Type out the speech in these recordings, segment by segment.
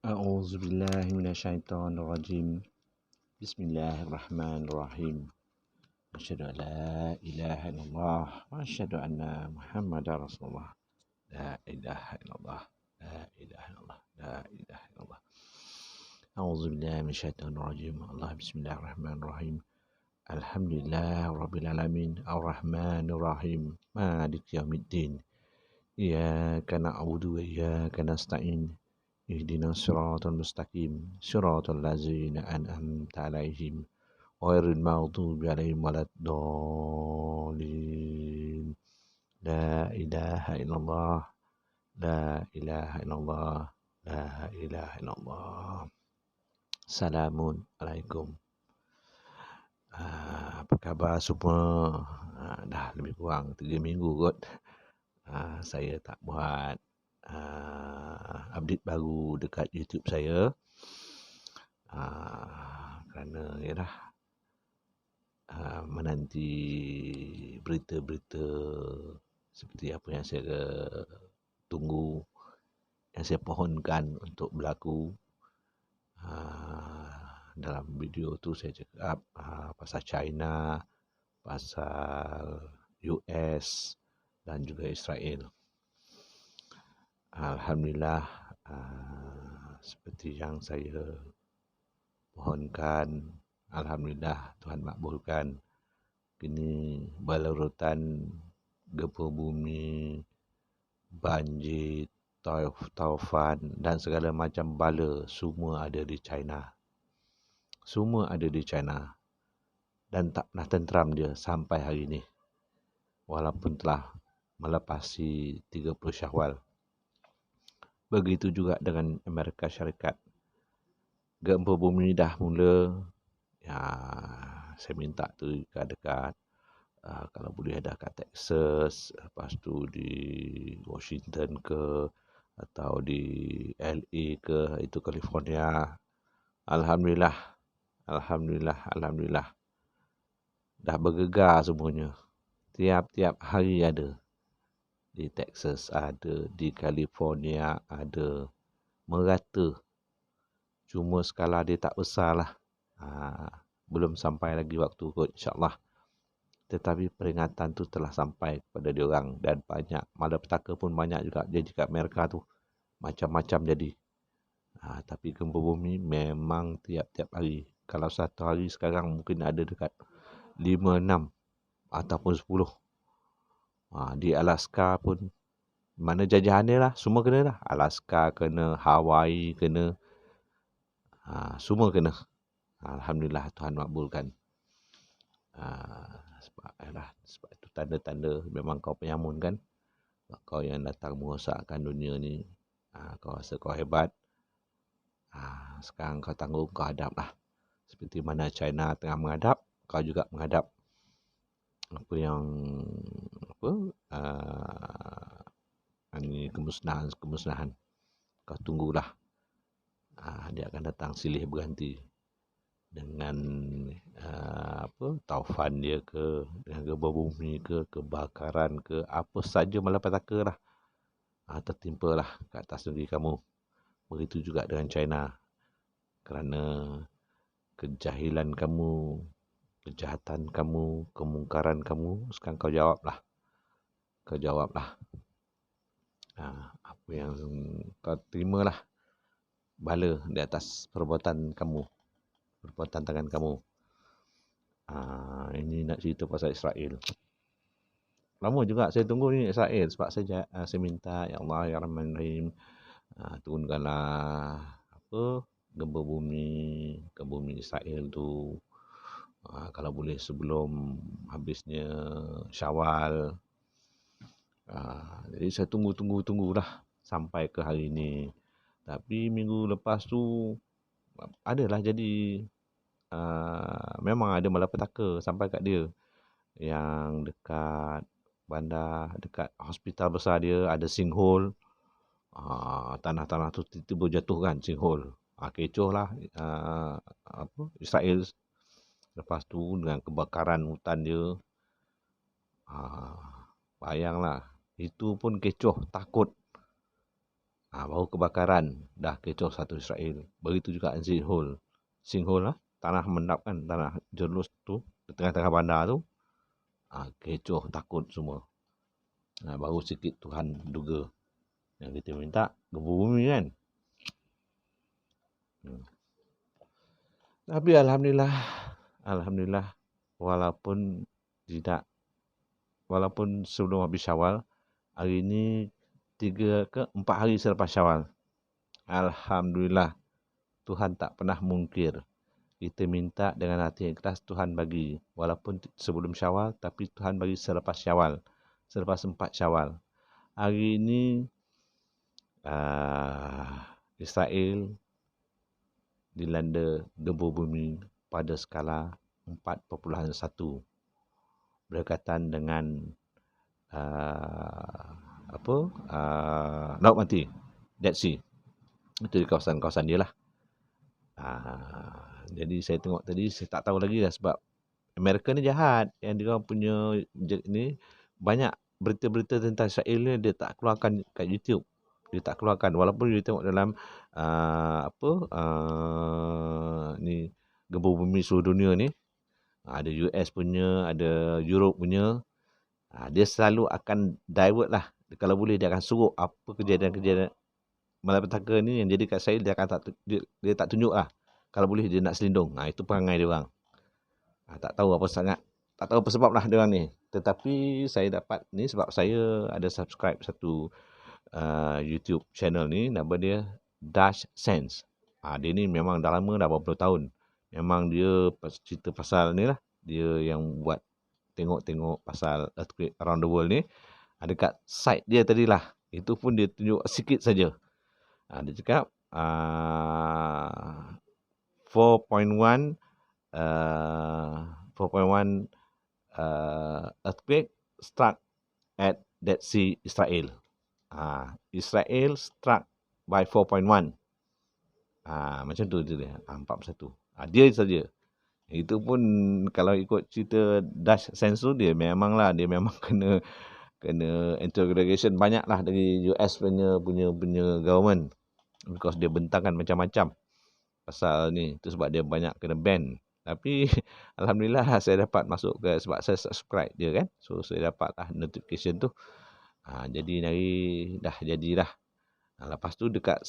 أعوذ بالله من الشيطان الرجيم. بسم الله الرحمن الرحيم. أشهد أن لا إله إلا الله وأشهد أن محمدا رسول الله. لا إله إلا الله. لا إله إلا الله. لا إله إلا الله. أعوذ بالله من الشيطان الرجيم. الله بسم الله الرحمن الرحيم. الحمد لله رب العالمين الرحمن الرحيم مالك يوم الدين. إياك نعبد وإياك نستعين. اهدنا الصراط المستقيم صراط الذين أنعمت عليهم غير المغضوب عليهم ولا الضالين. لا إله إلا الله. لا إله إلا الله. لا إله إلا الله. Assalamualaikum. Apa khabar semua? Dah lebih kurang 3 minggu kot saya tak buat update baru dekat YouTube saya, kerana ialah menanti berita-berita seperti apa yang saya tunggu, yang saya pohonkan untuk berlaku. Dalam video tu saya cakap pasal China, pasal US dan juga Israel. Alhamdulillah, seperti yang saya pohonkan, alhamdulillah Tuhan makbulkan. Kini balarutan gempa bumi, banjir, taufan dan segala macam bala semua ada di China. Semua ada di China dan tak pernah tenteram dia sampai hari ini. Walaupun telah melepasi 30 Syawal. Begitu juga dengan Amerika Syarikat. Gempa bumi dah mula. Ya, saya minta tu dekat-dekat. Kalau boleh ada kat Texas, lepas tu di Washington ke, atau di LA ke, itu California. Alhamdulillah. Alhamdulillah. Alhamdulillah. Dah bergegar semuanya. Tiap-tiap hari ada. Di Texas ada, di California ada, merata. Cuma skala dia tak besar lah. Belum sampai lagi waktu kot, insyaAllah. Tetapi peringatan tu telah sampai kepada diorang. Dan banyak, malapetaka pun banyak juga jadi kat Amerika tu. Macam-macam jadi. Tapi gempa bumi memang tiap-tiap hari. Kalau satu hari sekarang mungkin ada dekat 5, 6 ataupun 10. Di Alaska pun, mana jajahan dia lah, semua kena lah. Alaska kena, Hawaii kena, semua kena. Alhamdulillah Tuhan makbulkan. Sebab itu tanda-tanda memang kau penyamun kan. Kau yang datang merosakkan dunia ni, kau rasa kau hebat. Sekarang kau tanggung, kau hadap lah. Seperti mana China tengah menghadap, kau juga menghadap. Ini kemusnahan. Kau tunggulah. Dia akan datang silih berganti. Dengan taufan dia ke, dengan gempa bumi ke, kebakaran ke, apa saja malapetaka lah. Tertimpa lah ke atas negeri kamu. Begitu juga dengan China. Kerana kejahilan kamu, kejahatan kamu, kemungkaran kamu, sekarang kau jawablah. Kau jawablah. Apa yang kau terimalah bala di atas perbuatan kamu, perbuatan tangan kamu. Ini nak cerita pasal Israel. Lama juga saya tunggu ni Israel. Sebab saya minta, Ya Allah, Ya Rahman Rahim, turunkanlah gempa bumi Israel tu. Kalau boleh sebelum habisnya Syawal. Jadi saya tunggulah sampai ke hari ini. Tapi minggu lepas tu adalah jadi memang ada malapetaka sampai kat dia. Yang dekat bandar, dekat hospital besar dia ada sinkhole. Tanah-tanah tu tiba-tiba jatuh kan, sinkhole. Kecoh lah Israel. Lepas tu dengan kebakaran hutan dia, bayanglah, itu pun kecoh, takut. Baru kebakaran, dah kecoh satu Israel. Begitu juga sinkhole. Sinkhole lah, tanah mendap kan, tanah jerlus tu, di tengah-tengah bandar tu. Kecoh, takut semua. Baru sikit Tuhan duga. Yang kita minta, gempa bumi kan. Tapi Alhamdulillah, walaupun sebelum habis Syawal, hari ini 3 ke 4 hari selepas Syawal. Alhamdulillah, Tuhan tak pernah mungkir. Kita minta dengan hati yang ikhlas, Tuhan bagi. Walaupun sebelum Syawal, tapi Tuhan bagi selepas Syawal. Selepas 4 Syawal. Hari ini, Israel dilanda gempa bumi pada skala 4.1 berkaitan dengan laut mati, Dead Sea. Itu di kawasan-kawasan dia lah. Jadi saya tengok tadi, saya tak tahu lagi lah sebab Amerika ni jahat. Yang dia punya ni banyak berita-berita tentang Israel ni dia tak keluarkan kat YouTube. Dia tak keluarkan walaupun dia tengok dalam ni gempa bumi seluruh dunia ni. Ada US punya, ada Europe punya. Dia selalu akan divert lah. Kalau boleh dia akan suruh apa kejadian-kejadian malapetaka ni yang jadi kat Israel, dia akan dia tak tunjuk lah. Kalau boleh dia nak selindung. Itu perangai dia orang. Tak tahu apa sangat. Tak tahu apa sebab lah dia orang ni. Tetapi saya dapat ni sebab saya ada subscribe satu YouTube channel ni. Nama dia Dash Sense. Dia ni memang dah lama, dah berapa tahun. Memang dia cerita pasal ni lah. Dia yang buat tengok-tengok pasal earthquake around the world ni. Dekat site dia tadi lah. Itu pun dia tunjuk sikit saja. Dia cakap 4.1 earthquake struck at Dead Sea, Israel. Israel struck by 4.1. Macam tu dia. 4.1. Dia saja. Itu pun kalau ikut cerita Dash Sense tu, dia memang kena interrogation banyak lah dari US punya government. Because dia bentangkan macam-macam pasal ni. Itu sebab dia banyak kena ban. Tapi Alhamdulillah saya dapat masuk ke, sebab saya subscribe dia kan. So saya dapat lah notification tu. Jadi hari dah jadilah. Lepas tu dekat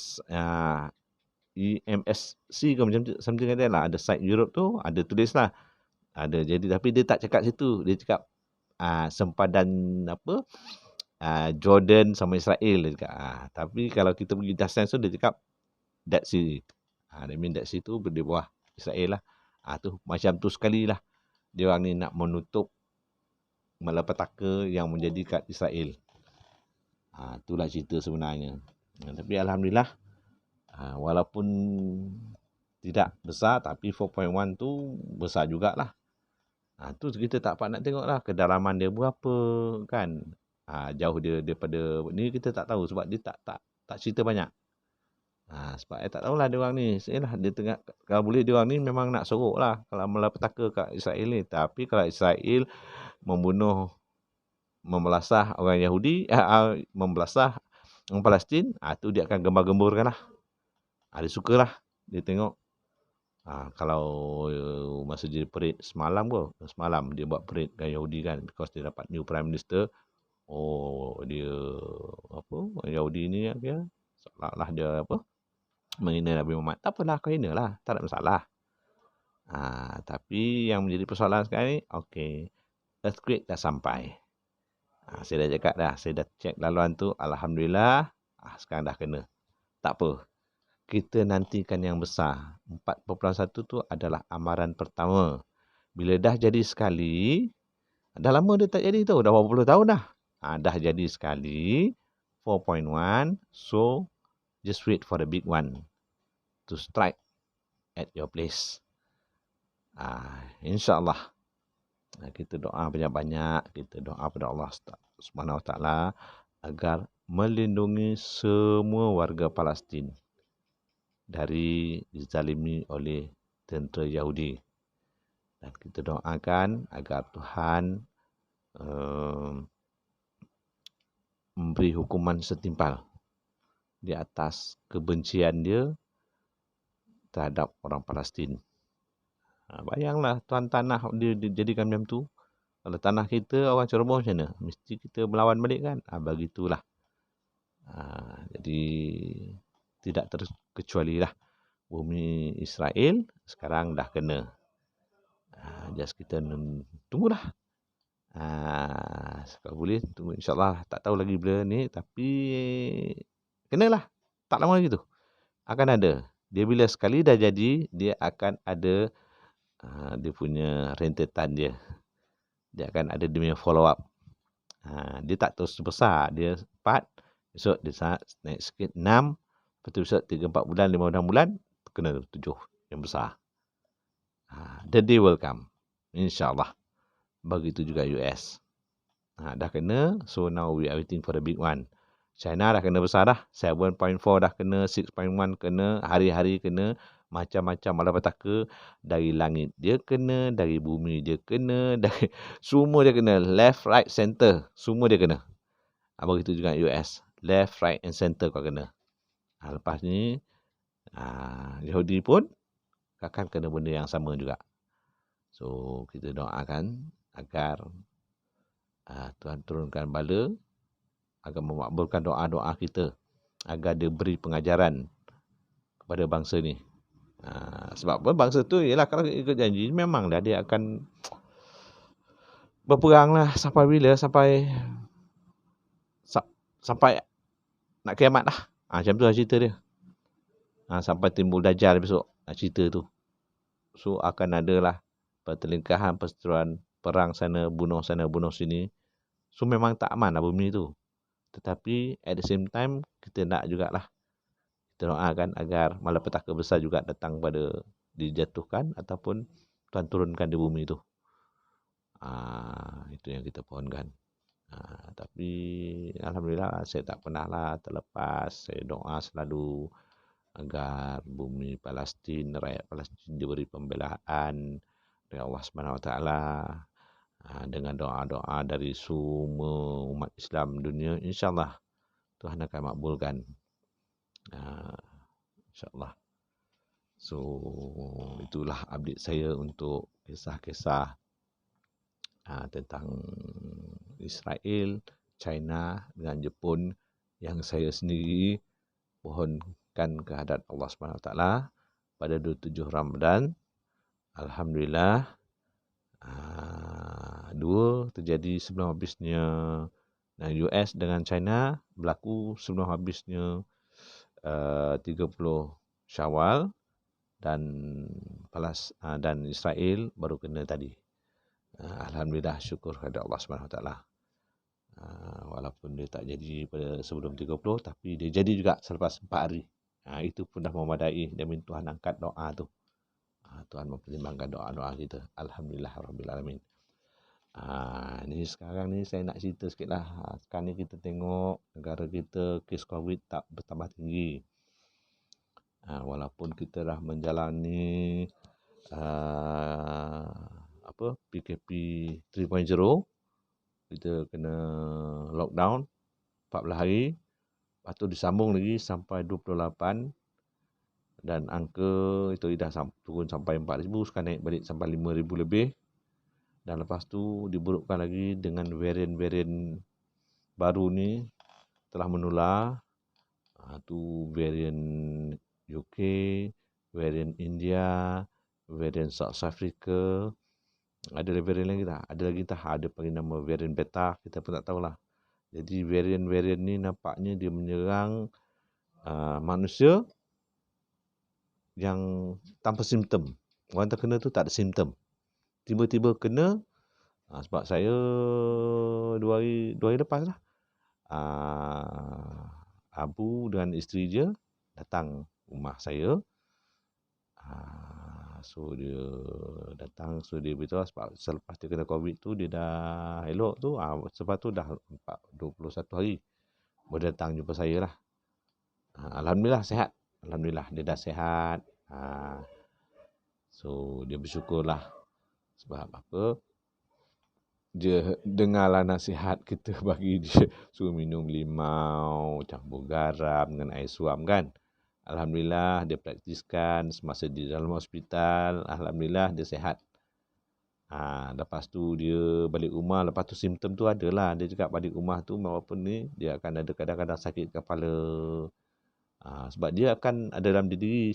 EMSC ke macam something like that lah. Ada site Europe tu, ada tulis lah. Ada jadi, tapi dia tak cakap situ. Dia cakap sempadan Jordan sama Israel dia cakap. Tapi kalau kita pergi Dash Sense tu, dia cakap Dead Sea. Dia mean Dead Sea tu di bawah Israel lah. Tu macam tu sekali lah. Dia orang ni nak menutup malapetaka yang menjadi kat Israel. Itulah cerita sebenarnya. Tapi Alhamdulillah, walaupun tidak besar, tapi 4.1 tu besar jugalah. Tu kita tak dapat nak tengok lah kedalaman dia berapa kan. Jauh dia daripada ni kita tak tahu sebab dia tak cerita banyak. Sebab saya tak tahulah dia orang ni. Yalah, dia tengah, kalau boleh dia orang ni memang nak sorok lah kalau malapetaka kat Israel ni. Tapi kalau Israel membelasah orang Yahudi, membelasah orang Palestin, tu dia akan gembar-gemburkan lah. Dia sukalah dia tengok. Kalau masa dia parade semalam dia buat parade dengan Yahudi kan, because dia dapat new prime minister. Dia orang Yahudi ni dia seolah-olah dia menghina Nabi Muhammad. Tak apalah, kau hina lah, tak ada masalah. Tapi yang menjadi persoalan sekarang ni, earthquake dah sampai. Saya dah cakap dah, saya dah check laluan tu, Alhamdulillah, sekarang dah kena. Tak apa, kita nantikan yang besar. 4.1 tu adalah amaran pertama. Bila dah jadi sekali, dah lama dia tak jadi tu, dah berapa puluh tahun dah. Dah jadi sekali, 4.1, so just wait for the big one to strike at your place. InsyaAllah. Kita doa banyak-banyak. Kita doa pada Allah Subhanahu Wa Taala agar melindungi semua warga Palestin dari dizalimi oleh tentera Yahudi. Dan kita doakan agar Tuhan memberi hukuman setimpal di atas kebencian dia terhadap orang Palestin. Bayanglah tuan tanah dia jadikan macam tu. Kalau tanah kita orang ceroboh macam mana? Mesti kita melawan balik kan? Begitulah. Jadi tidak terkecuali lah. Bumi Israel sekarang dah kena. Just kita tunggulah. Kalau boleh tunggu, insyaAllah. Tak tahu lagi bila ni, tapi kenalah. Tak lama lagi tu akan ada. Dia bila sekali dah jadi, dia akan ada dia punya rentetan dia. Dia akan ada dia punya follow up. Dia tak terus besar. Dia 4, besok dia naik sikit 6, lepas tu besok 3-4 bulan, 5-6 bulan, kena 7 yang besar. The day will come, insyaAllah. Begitu juga US. Dah kena, so now we are waiting for the big one. China dah kena besar dah. 7.4 dah kena, 6.1 kena, hari-hari kena, macam-macam malapetaka. Dari langit dia kena, dari bumi dia kena, dari semua dia kena. Left, right, center, semua dia kena. Begitu juga US. Left, right and center kau kena. Lepas ni, Yahudi pun akan kena benda yang sama juga. So, kita doakan agar Tuhan turunkan bala, agar memakbulkan doa-doa kita, agar dia beri pengajaran kepada bangsa ni. Sebab apa? Bangsa tu ialah kalau ikut janji, memanglah dia akan berperang lah sampai bila? Sampai nak kiamat lah. Macam tu lah cerita dia. Sampai timbul Dajjal besok. Cerita tu. So akan adalah pertelingkahan, perseteruan, perang sana, bunuh sini. So memang tak aman lah bumi tu. Tetapi at the same time, kita nak jugalah. Kita doakan agar malapetaka besar juga datang pada dijatuhkan ataupun Tuhan turunkan di bumi tu. Itu yang kita pohonkan. Tapi alhamdulillah saya tak pernah lah terlepas. Saya doa selalu agar bumi Palestin, rakyat Palestin diberi pembelaan oleh Allah Subhanahu Wa Taala. Dengan doa-doa dari semua umat Islam dunia, insyaAllah Tuhan akan makbulkan. InsyaAllah. So, itulah update saya untuk kisah-kisah tentang Israel, China dengan Jepun yang saya sendiri pohonkan kehadrat Allah SWT pada 27 Ramadan. Alhamdulillah, dua terjadi sebelum habisnya US dengan China, berlaku sebelum habisnya 30 Syawal, dan Israel baru kena tadi. Alhamdulillah, syukur kepada Allah SWT. Walaupun dia tak jadi pada sebelum 30, tapi dia jadi juga selepas 4 hari. Itu pun dah memadai. Dia minta Tuhan angkat doa tu. Tuhan mempertimbangkan doa-doa kita. Alhamdulillah Rabbil Alamin. Ni sekarang ni saya nak cerita sikit lah. Sekarang ni kita tengok negara kita kes COVID tak bertambah tinggi. Walaupun kita dah menjalani PKP 3.0, kita kena lockdown 14 hari, lepas tu disambung lagi sampai 28, dan angka itu dah turun sampai 4,000, sekarang naik balik sampai 5,000 lebih, dan lepas tu diburukkan lagi dengan varian-varian baru ni telah menular. Tu varian UK, varian India, varian South Africa. Ada varian lagi tak? Ada lagi tak? Ada panggil nama varian beta, kita pun tak tahulah. Jadi varian-varian ni nampaknya dia menyerang manusia yang tanpa simptom. Orang terkena tu tak ada simptom. Tiba-tiba kena. Sebab saya 2 hari lepas lah, Abu dengan isteri dia datang rumah saya. So dia datang, so dia beritahu sebab selepas dia kena COVID tu dia dah elok tu. Sebab tu dah 21 hari baru datang jumpa saya lah. Alhamdulillah sihat. Alhamdulillah dia dah sihat. So dia bersyukur lah. Sebab apa? dia dengarlah nasihat kita bagi dia suruh minum limau, campur garam dengan air suam kan. Alhamdulillah dia praktiskan semasa di dalam hospital. Alhamdulillah dia sihat. Lepas tu dia balik rumah, lepas tu simptom tu adalah. Dia cakap balik rumah tu walaupun ni dia akan ada kadang-kadang sakit kepala. Sebab dia akan ada dalam diri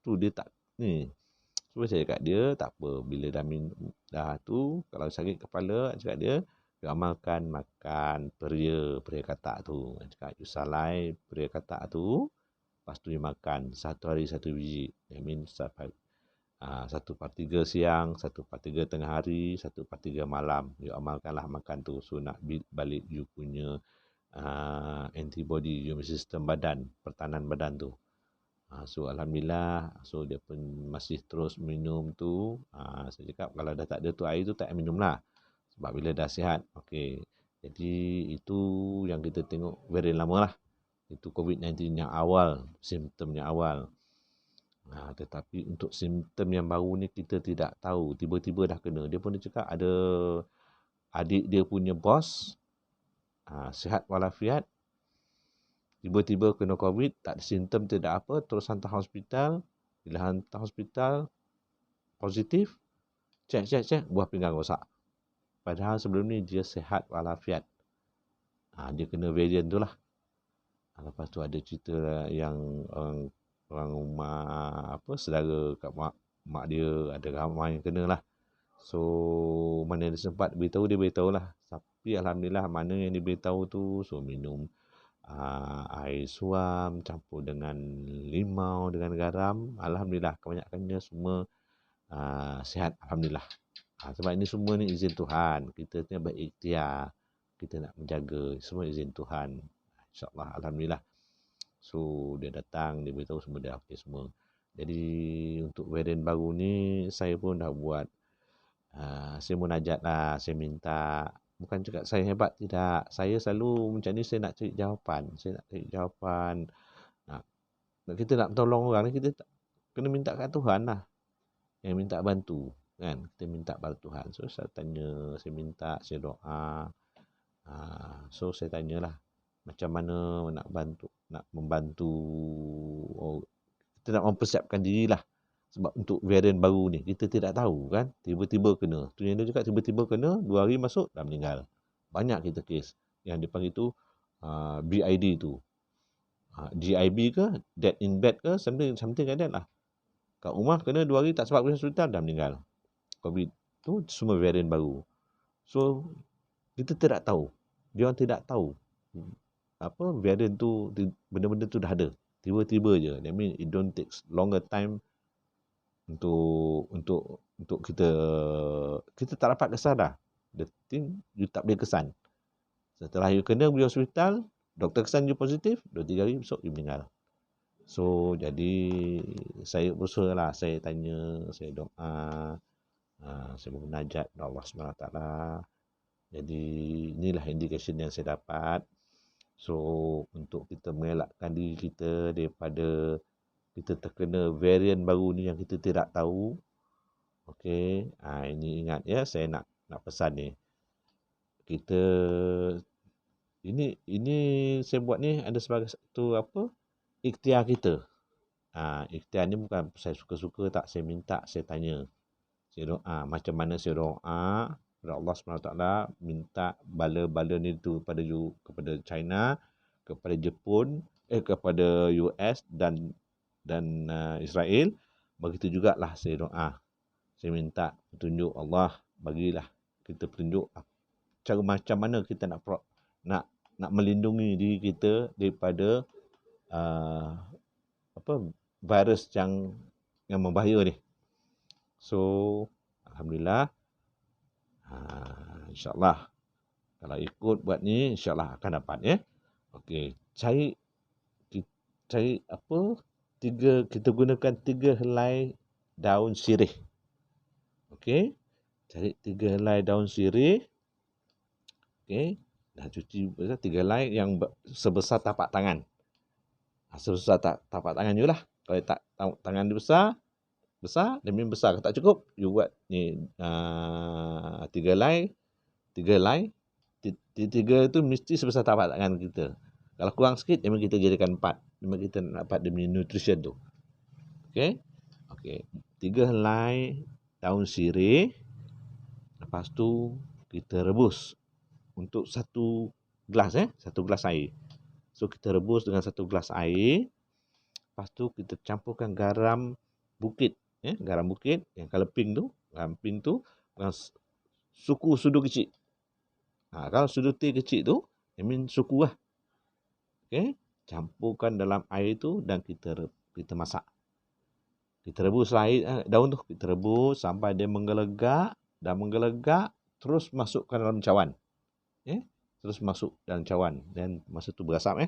tu dia tak ni. So saya cakap dia tak apa, bila dah tu kalau sakit kepala cakap dia amalkan makan peria katak tu. Cakap you salai peria katak tu, lepas tu you makan satu hari satu biji. That means 1/3 siang, 1/3 tengah hari, 1/3 malam. You amalkanlah makan tu. So nak balik you punya antibody, you punya sistem badan, pertahanan badan tu. So Alhamdulillah, so dia pun masih terus minum tu. Saya cakap kalau dah tak ada tu air tu tak payah minum lah. Sebab bila dah sihat, okey. Jadi itu yang kita tengok very lama lah. Itu COVID-19 yang awal, simptomnya awal. Tetapi untuk simptom yang baru ni kita tidak tahu. Tiba-tiba dah kena. Dia pun dia cakap ada adik dia punya bos, sihat walafiat. Tiba-tiba kena COVID, tak ada simptom, tidak apa, terus hantar hospital. Bila hantar hospital, positif, cek, buah pinggang rosak. Padahal sebelum ni dia sihat walafiat. Dia kena varian tu lah. Lepas tu ada cerita yang orang rumah, saudara kat mak dia, ada ramai yang kena lah. So, mana dia sempat beritahu, dia beritahu lah. Tapi Alhamdulillah, mana yang dia beritahu tu, so minum air suam campur dengan limau dengan garam. Alhamdulillah kebanyakannya semua sihat. Alhamdulillah. Sebab ini semua ni izin Tuhan. Kita ni berikhtiar, kita nak menjaga, semua izin Tuhan. InsyaAllah. Alhamdulillah. So dia datang, dia beritahu semua dah okey semua. Jadi untuk varian baru ni saya pun dah buat, saya munajat lah, saya minta. Bukan cakap saya hebat, tidak. Saya selalu macam ni, saya nak cari jawapan. Kita nak tolong orang ni, kita kena minta kat Tuhan lah. Yang minta bantu. Kan? Kita minta pada Tuhan. So saya tanya, saya minta, saya doa. So saya tanyalah, macam mana nak membantu. Kita nak mempersiapkan dirilah. Sebab untuk varian baru ni, kita tidak tahu kan. Tiba-tiba kena. Tu yang dia cakap, tiba-tiba kena, 2 hari masuk, dah meninggal. Banyak kita kes. Yang dipanggil tu, BID tu. GIB ke, dead in bed ke, something like that lah. Kat rumah kena 2 hari, tak sempat pergi hospital, dah meninggal. COVID tu semua varian baru. So, kita tidak tahu. Dia orang tidak tahu. Varian tu, benda-benda tu dah ada. Tiba-tiba je. That means it don't take longer time untuk kita tak dapat kesan dah. The thing you tak boleh kesan. Setelah you kena pergi hospital, doktor kesan you positif, 2-3 hari besok you meninggal. So jadi saya berusaha lah, saya tanya, saya doa, saya bermunajat kepada Allah SWT. Jadi inilah indication yang saya dapat. So untuk kita mengelakkan diri kita daripada kita terkena varian baru ni yang kita tidak tahu. Okey, ini ingat ya, saya nak pesan ni. Kita ini saya buat ni ada sebagai satu ikhtiar kita. Ikhtiar ni bukan saya suka-suka tak, saya minta, saya tanya. Saya doa, macam mana saya doa kepada Allah SWT, minta bala-bala ni tu kepada China, kepada Jepun, kepada US dan Israel. Begitu jugalah saya doa. Saya minta petunjuk Allah, bagilah kita petunjuk cara macam mana kita nak melindungi diri kita daripada virus yang membahaya ni. So alhamdulillah, insya-Allah kalau ikut buat ni insya-Allah akan dapat ya. Okey, cari kita gunakan 3 helai daun sirih. Okey. Cari 3 helai daun sirih. Okey. Dah cuci 3 helai yang sebesar tapak tangan. Sebesar tapak tangan you lah. Kalau tak tangan dia besar, dia memang besar. Kalau tak cukup, you buat ni 3 helai. 3 helai. 3 itu mesti sebesar tapak tangan kita. Kalau kurang sikit, memang kita jadikan 4. Memang kita nak dapat demi nutrition tu. Okey. Okey. 3 helai daun sirih. Lepas tu kita rebus untuk 1 gelas 1 gelas air. So kita rebus dengan 1 gelas air. Lepas tu kita campurkan garam bukit, garam bukit yang color pink tu, garam pink tu dengan sudu kecil. Kalau sudu teh kecil tu, suku lah. Okey, campurkan dalam air tu dan kita masak. Kita rebus air daun tu, kita rebus sampai dia menggelegak, dah menggelegak, terus masukkan dalam cawan. Terus masuk dalam cawan dan masa tu berasap.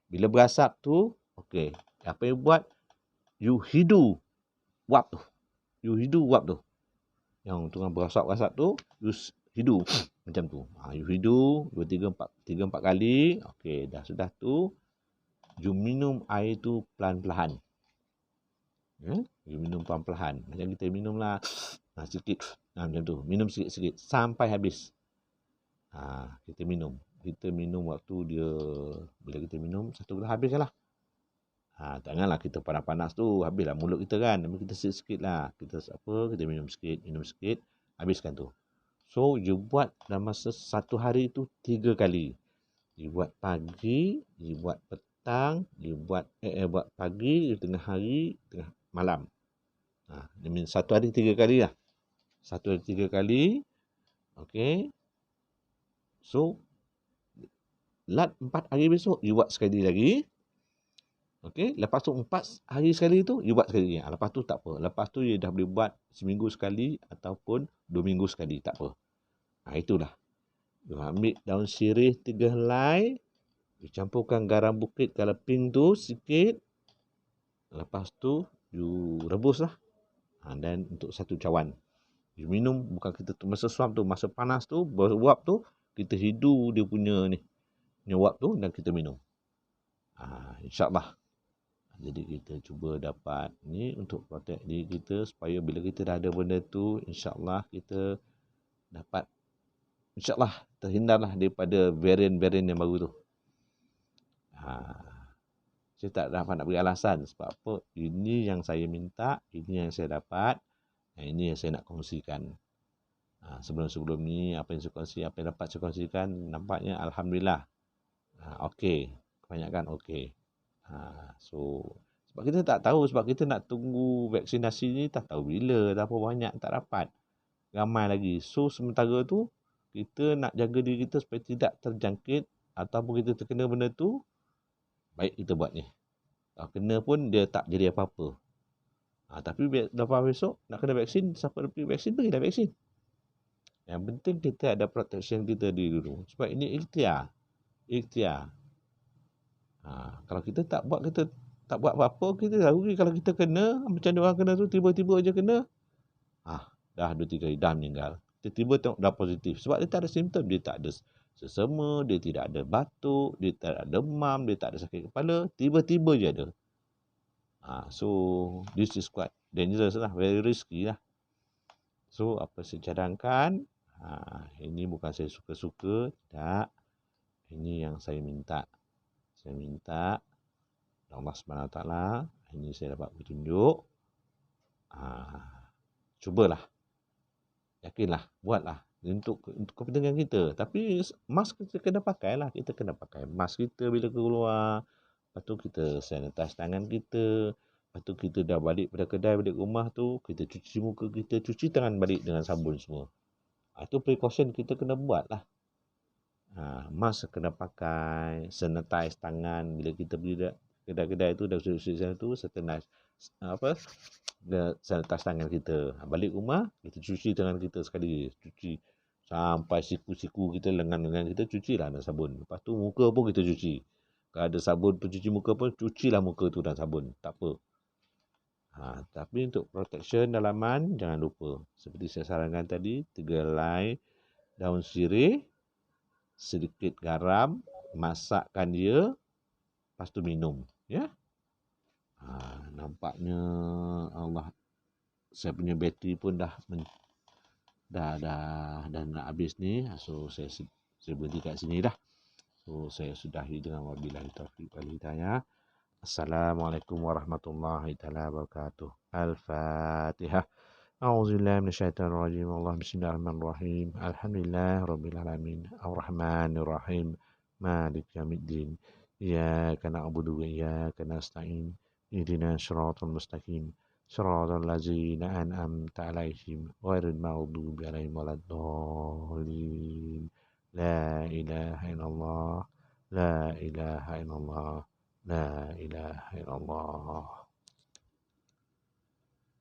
Bila berasap tu, okey, apa yang buat? You hidu wap tu. Yang tengah berasap-rasap tu, you hidu macam tu. You hidu 3-4 kali. Okey, dah sudah tu, you minum air tu pelan-pelan. You minum pelan-pelan. Macam kita minum lah sikit. Macam tu. Minum sikit-sikit sampai habis. Kita minum. Kita minum waktu dia, bila kita minum 1 gelas habis lah. Janganlah kita panas-panas tu habislah mulut kita kan. Kita sikit-sikit lah. Kita minum sikit, habiskan tu. So you buat dalam masa 1 hari tu 3 kali. You buat pagi, you buat petang, you buat buat pagi, you tengah hari, tengah malam. Dia 1 hari 3 kali lah. 1 hari 3 kali. Okey. So lat 4 hari besok you buat sekali lagi. Okey, lepas tu 4 hari sekali tu you buat sekali. Lepas tu tak apa. Lepas tu you dah boleh buat seminggu sekali ataupun 2 minggu sekali, tak apa. Itulah. You ambil daun sirih 3 helai, you campurkan garam bukit color pink tu sikit. Lepas tu you rebus lah. Dan untuk 1 cawan. You minum, bukan kita tu masa suam tu, masa panas tu, beruap tu, kita hidu dia punya wap tu dan kita minum. InsyaAllah. Jadi kita cuba dapat ni untuk protect diri kita supaya bila kita dah ada benda tu, insyaAllah kita dapat, insyaAllah terhindarlah daripada varian-varian yang baru tu. Saya tak dapat nak beri alasan sebab apa, ini yang saya minta, ini yang saya dapat, ini yang saya nak kongsikan. Sebelum-sebelum ni apa yang saya kongsi, apa yang dapat saya kongsikan, nampaknya Alhamdulillah okey, kebanyakan okey. So sebab kita tak tahu, sebab kita nak tunggu vaksinasi ni tak tahu bila, tak apa banyak tak dapat, ramai lagi. So sementara tu kita nak jaga diri kita supaya tidak terjangkit ataupun kita terkena benda tu, baik kita buat ni. Kalau kena pun dia tak jadi apa-apa. Tapi lepas besok nak kena vaksin, siapa nak pergi vaksin, pergilah vaksin. Yang penting kita ada protection kita dulu. Sebab ini ikhtiar. Kalau kita tak buat apa-apa, kita dah rugi. Kalau kita kena, macam orang kena tu, tiba-tiba aja kena, dah 2-3 hari, dah meninggal. Tiba-tiba tengok dah positif. Sebab dia tak ada simptom, dia tak ada sesama, dia tidak ada batuk, dia tak ada demam, dia tak ada sakit kepala, tiba-tiba je ada. So, this is quite dangerous lah, very risky lah. So, apa saya cadangkan, ini bukan saya suka-suka, tak. Ini yang saya minta. Saya minta Allah SWT, ini saya dapat petunjuk. Cubalah. Yakinlah, buatlah. Untuk kepentingan kita. Tapi mask kita kena pakai lah. Kita kena pakai mask kita bila keluar. Lepas tu kita sanitize tangan kita. Lepas tu kita dah balik pada kedai, balik rumah tu, kita cuci muka kita, cuci tangan balik dengan sabun semua. Itu precaution kita kena buat lah. Mask kena pakai, sanitize tangan bila kita pergi kedai-kedai tu, dah cuci sana tu, sanitize sanitize tangan kita. Balik rumah, kita cuci tangan kita sekali. Cuci sampai siku-siku kita, lengan-lengan kita, cucilah dengan sabun. Lepas tu muka pun kita cuci. Kalau ada sabun pencuci muka pun, cucilah muka tu dengan sabun. Tak apa. Tapi untuk protection dalaman, jangan lupa. Seperti saya sarankan tadi, 3 helai daun sirih, sedikit garam, masakkan dia, lepas tu minum. Ya. Nampaknya Allah, saya punya bateri pun dah dan nak habis ni, so saya berhenti kat sini dah. So saya sudahi dengan wabillahi taufiq wal hidayah. Assalamualaikum warahmatullahi taala wabarakatuh. Al-Fatihah. A'udzubillahi minasyaitonir rajim. Allahumma bismillahirrahmanirrahim. Alhamdulillah rabbil alamin. Arrahmanir rahim. Maliki yaumiddin. Iyyaka na'budu wa iyyaka nasta'in. Ihdinas siratal mustaqim. Siratal ladzina an'amta 'alaihim ghairil maghdubi 'alaihim waladdallin. La ilaha illallah. La ilaha illallah. La ilaha illallah.